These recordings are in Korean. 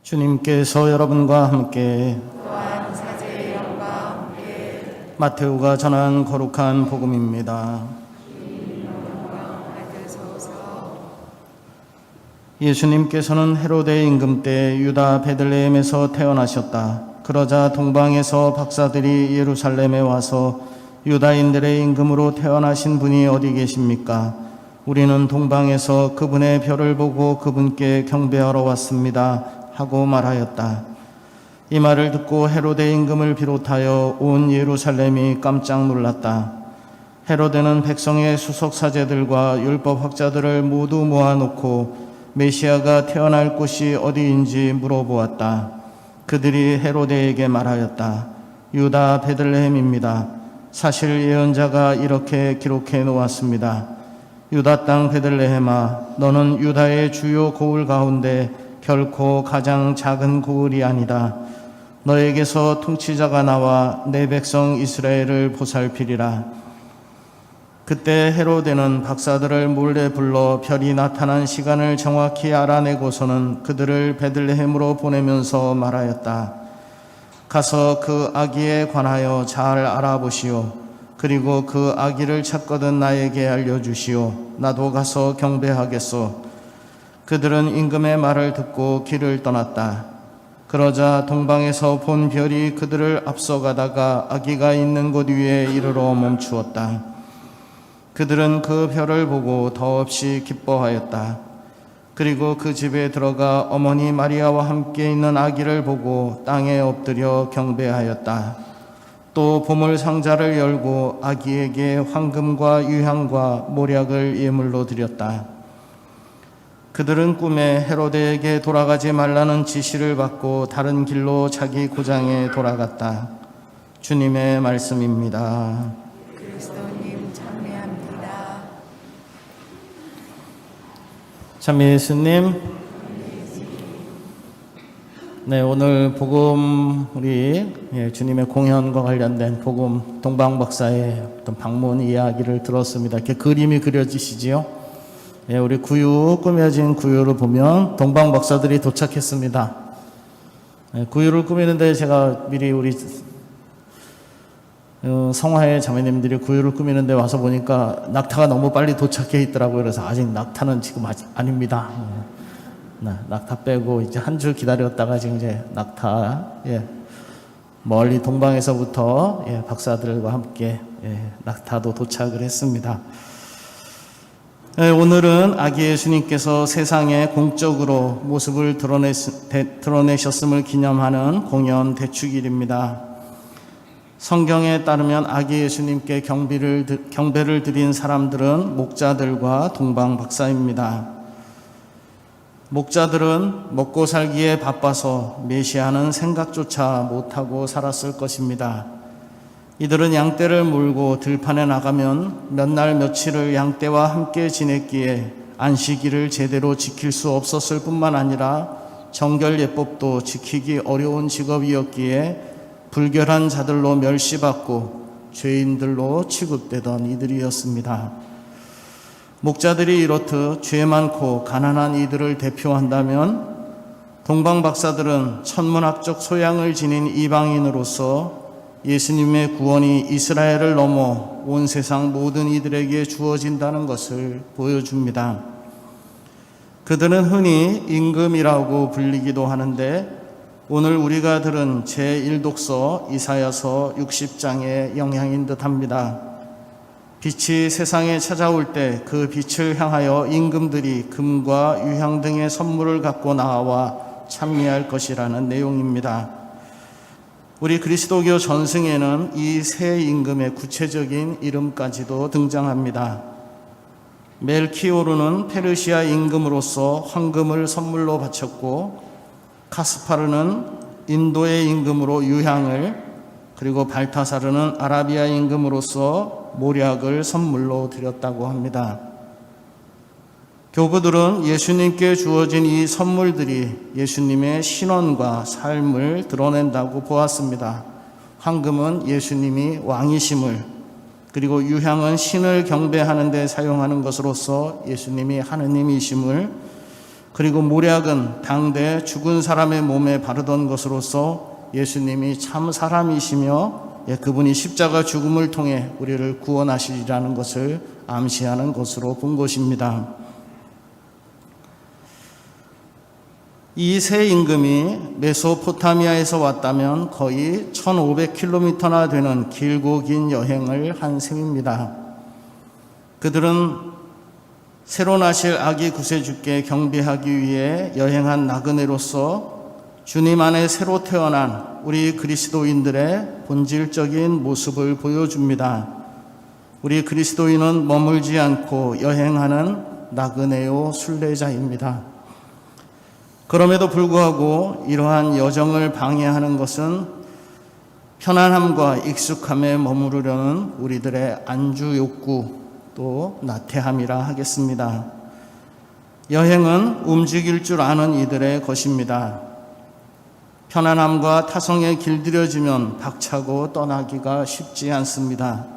주님께서 여러분과 함께 또한 사제의 영과 함께 마테오가 전한 거룩한 복음입니다. 받으소서. 예수님께서는 헤로데 임금 때 유다 베들레헴에서 태어나셨다. 그러자 동방에서 박사들이 예루살렘에 와서 유다인들의 임금으로 태어나신 분이 어디 계십니까? 우리는 동방에서 그분의 별을 보고 그분께 경배하러 왔습니다. 하고 말하였다. 이 말을 듣고 헤로데 임금을 비롯하여 온 예루살렘이 깜짝 놀랐다. 헤로데는 백성의 수석 사제들과 율법 학자들을 모두 모아놓고 메시아가 태어날 곳이 어디인지 물어보았다. 그들이 헤로데에게 말하였다. 유다 베들레헴입니다. 사실 예언자가 이렇게 기록해 놓았습니다. 유다 땅 베들레헴아, 너는 유다의 주요 고을 가운데 결코 가장 작은 고을이 아니다. 너에게서 통치자가 나와 내 백성 이스라엘을 보살피리라. 그때 헤로데는 박사들을 몰래 불러 별이 나타난 시간을 정확히 알아내고서는 그들을 베들레헴으로 보내면서 말하였다. 가서 그 아기에 관하여 잘 알아보시오. 그리고 그 아기를 찾거든 나에게 알려주시오. 나도 가서 경배하겠소. 그들은 임금의 말을 듣고 길을 떠났다. 그러자 동방에서 본 별이 그들을 앞서가다가 아기가 있는 곳 위에 이르러 멈추었다. 그들은 그 별을 보고 더없이 기뻐하였다. 그리고 그 집에 들어가 어머니 마리아와 함께 있는 아기를 보고 땅에 엎드려 경배하였다. 또 보물 상자를 열고 아기에게 황금과 유향과 모략을 예물로 드렸다. 그들은 꿈에 헤로데에게 돌아가지 말라는 지시를 받고 다른 길로 자기 고장에 돌아갔다. 주님의 말씀입니다. 그리스도님 찬미합니다. 참 예수님, 네, 오늘 복음 우리 주님의 공연과 관련된 복음 동방 박사의 어떤 방문 이야기를 들었습니다. 이렇게 그림이 그려지시지요? 예, 우리 구유, 꾸며진 구유를 보면 동방 박사들이 도착했습니다. 예, 구유를 꾸미는데 제가 미리 우리 성화의 자매님들이 구유를 꾸미는데 와서 보니까 낙타가 너무 빨리 도착해 있더라고요. 그래서 아직 낙타는 지금 아직 아닙니다. 낙타 빼고 이제 한 주 기다렸다가 지금 이제 낙타, 멀리 동방에서부터 박사들과 함께 낙타도 도착을 했습니다. 오늘은 아기 예수님께서 세상에 공적으로 모습을 드러내셨음을 기념하는 공연 대축일입니다. 성경에 따르면 아기 예수님께 경배를 드린 사람들은 목자들과 동방 박사입니다. 목자들은 먹고 살기에 바빠서 메시아는 생각조차 못하고 살았을 것입니다. 이들은 양떼를 몰고 들판에 나가면 몇 날 며칠을 양떼와 함께 지냈기에 안식일을 제대로 지킬 수 없었을 뿐만 아니라 정결예법도 지키기 어려운 직업이었기에 불결한 자들로 멸시받고 죄인들로 취급되던 이들이었습니다. 목자들이 이렇듯 죄 많고 가난한 이들을 대표한다면 동방 박사들은 천문학적 소양을 지닌 이방인으로서 예수님의 구원이 이스라엘을 넘어 온 세상 모든 이들에게 주어진다는 것을 보여줍니다. 그들은 흔히 임금이라고 불리기도 하는데 오늘 우리가 들은 제1독서 이사야서 60장의 영향인 듯합니다. 빛이 세상에 찾아올 때 그 빛을 향하여 임금들이 금과 유향 등의 선물을 갖고 나와 찬미할 것이라는 내용입니다. 우리 그리스도교 전승에는 이 새 임금의 구체적인 이름까지도 등장합니다. 멜키오르는 페르시아 임금으로서 황금을 선물로 바쳤고, 카스파르는 인도의 임금으로 유향을, 그리고 발타사르는 아라비아 임금으로서 모략을 선물로 드렸다고 합니다. 교부들은 예수님께 주어진 이 선물들이 예수님의 신원과 삶을 드러낸다고 보았습니다. 황금은 예수님이 왕이심을, 그리고 유향은 신을 경배하는 데 사용하는 것으로서 예수님이 하느님이심을, 그리고 모략은 당대 죽은 사람의 몸에 바르던 것으로서 예수님이 참 사람이시며 그분이 십자가 죽음을 통해 우리를 구원하시리라는 것을 암시하는 것으로 본 것입니다. 이 세 임금이 메소포타미아에서 왔다면 거의 1500km나 되는 길고 긴 여행을 한 셈입니다. 그들은 새로 나실 아기 구세주께 경배하기 위해 여행한 나그네로서 주님 안에 새로 태어난 우리 그리스도인들의 본질적인 모습을 보여줍니다. 우리 그리스도인은 머물지 않고 여행하는 나그네요 순례자입니다. 그럼에도 불구하고 이러한 여정을 방해하는 것은 편안함과 익숙함에 머무르려는 우리들의 안주 욕구 또 나태함이라 하겠습니다. 여행은 움직일 줄 아는 이들의 것입니다. 편안함과 타성에 길들여지면 박차고 떠나기가 쉽지 않습니다.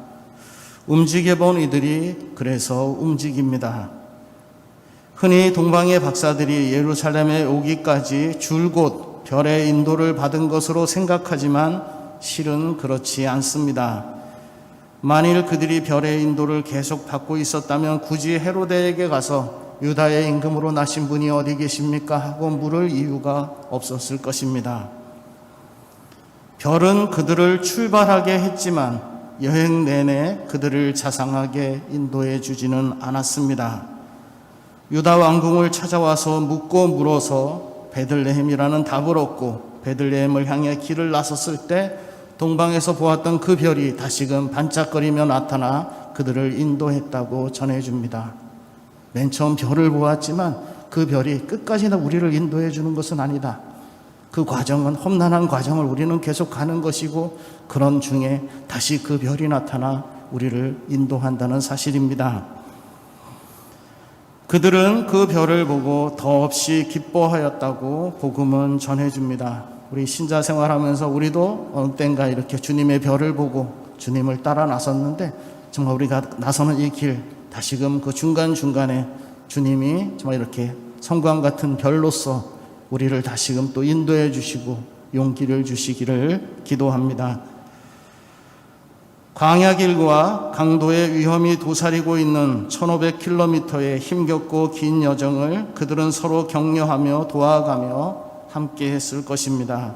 움직여본 이들이 그래서 움직입니다. 흔히 동방의 박사들이 예루살렘에 오기까지 줄곧 별의 인도를 받은 것으로 생각하지만 실은 그렇지 않습니다. 만일 그들이 별의 인도를 계속 받고 있었다면 굳이 헤로데에게 가서 유다의 임금으로 나신 분이 어디 계십니까? 하고 물을 이유가 없었을 것입니다. 별은 그들을 출발하게 했지만 여행 내내 그들을 자상하게 인도해 주지는 않았습니다. 유다 왕궁을 찾아와서 묻고 물어서 베들레헴이라는 답을 얻고 베들레헴을 향해 길을 나섰을 때 동방에서 보았던 그 별이 다시금 반짝거리며 나타나 그들을 인도했다고 전해줍니다. 맨 처음 별을 보았지만 그 별이 끝까지나 우리를 인도해 주는 것은 아니다. 그 과정은 험난한 과정을 우리는 계속 가는 것이고 그런 중에 다시 그 별이 나타나 우리를 인도한다는 사실입니다. 그들은 그 별을 보고 더없이 기뻐하였다고 복음은 전해줍니다. 우리 신자 생활하면서 우리도 어느 땐가 이렇게 주님의 별을 보고 주님을 따라 나섰는데 정말 우리가 나서는 이 길 다시금 그 중간중간에 주님이 정말 이렇게 성광 같은 별로서 우리를 다시금 또 인도해 주시고 용기를 주시기를 기도합니다. 광야길과 강도의 위험이 도사리고 있는 1500km의 힘겹고 긴 여정을 그들은 서로 격려하며 도와가며 함께 했을 것입니다.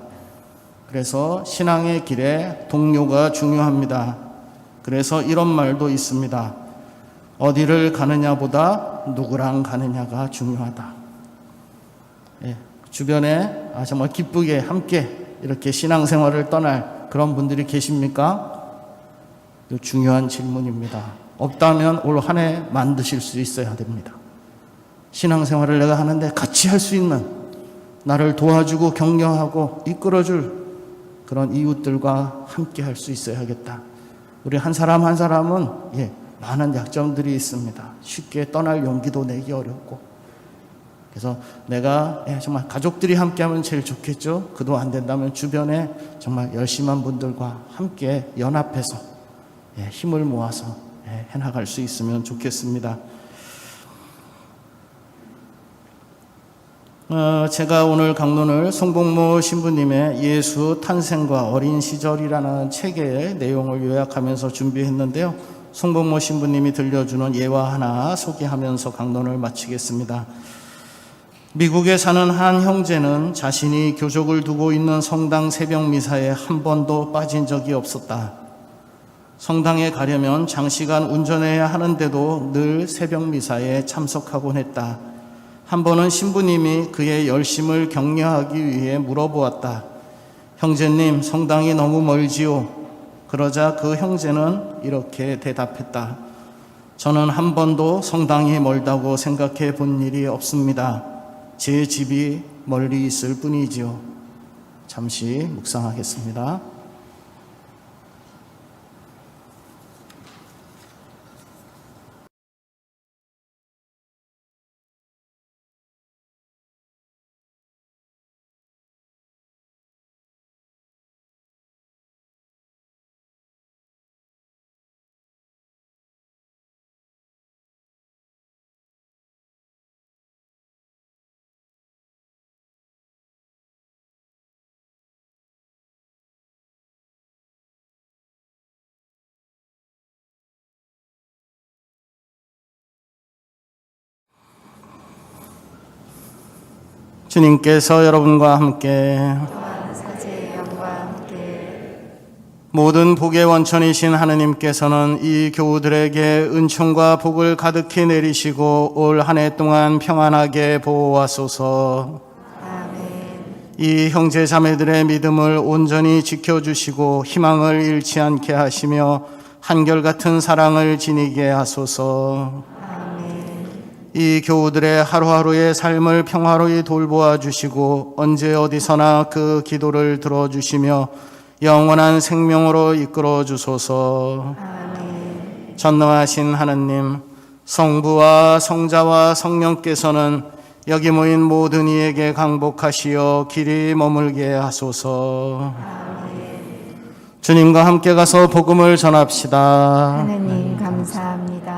그래서 신앙의 길에 동료가 중요합니다. 그래서 이런 말도 있습니다. 어디를 가느냐보다 누구랑 가느냐가 중요하다. 주변에 정말 기쁘게 함께 이렇게 신앙생활을 떠날 그런 분들이 계십니까? 중요한 질문입니다. 없다면 올 한 해 만드실 수 있어야 됩니다. 신앙생활을 내가 하는데 같이 할 수 있는 나를 도와주고 격려하고 이끌어줄 그런 이웃들과 함께 할 수 있어야겠다. 우리 한 사람 한 사람은 많은 약점들이 있습니다. 쉽게 떠날 용기도 내기 어렵고 그래서 내가 정말 가족들이 함께하면 제일 좋겠죠. 그도 안 된다면 주변에 정말 열심한 분들과 함께 연합해서 힘을 모아서 해나갈 수 있으면 좋겠습니다. 제가 오늘 강론을 송복모 신부님의 예수 탄생과 어린 시절이라는 책의 내용을 요약하면서 준비했는데요. 송복모 신부님이 들려주는 예화 하나 소개하면서 강론을 마치겠습니다. 미국에 사는 한 형제는 자신이 교족을 두고 있는 성당 새벽 미사에 한 번도 빠진 적이 없었다. 성당에 가려면 장시간 운전해야 하는데도 늘 새벽 미사에 참석하곤 했다. 한 번은 신부님이 그의 열심을 격려하기 위해 물어보았다. 형제님, 성당이 너무 멀지요? 그러자 그 형제는 이렇게 대답했다. 저는 한 번도 성당이 멀다고 생각해 본 일이 없습니다. 제 집이 멀리 있을 뿐이지요. 잠시 묵상하겠습니다. 주님께서 여러분과 함께 또한 사제의 영과 함께 모든 복의 원천이신 하느님께서는 이 교우들에게 은총과 복을 가득히 내리시고 올 한 해 동안 평안하게 보호하소서. 아멘. 이 형제 자매들의 믿음을 온전히 지켜주시고 희망을 잃지 않게 하시며 한결같은 사랑을 지니게 하소서. 아멘. 이 교우들의 하루하루의 삶을 평화로이 돌보아 주시고 언제 어디서나 그 기도를 들어주시며 영원한 생명으로 이끌어 주소서. 아멘. 전능하신 하느님, 성부와 성자와 성령께서는 여기 모인 모든 이에게 강복하시어 길이 머물게 하소서. 주님과 함께 가서 복음을 전합시다. 하느님 감사합니다.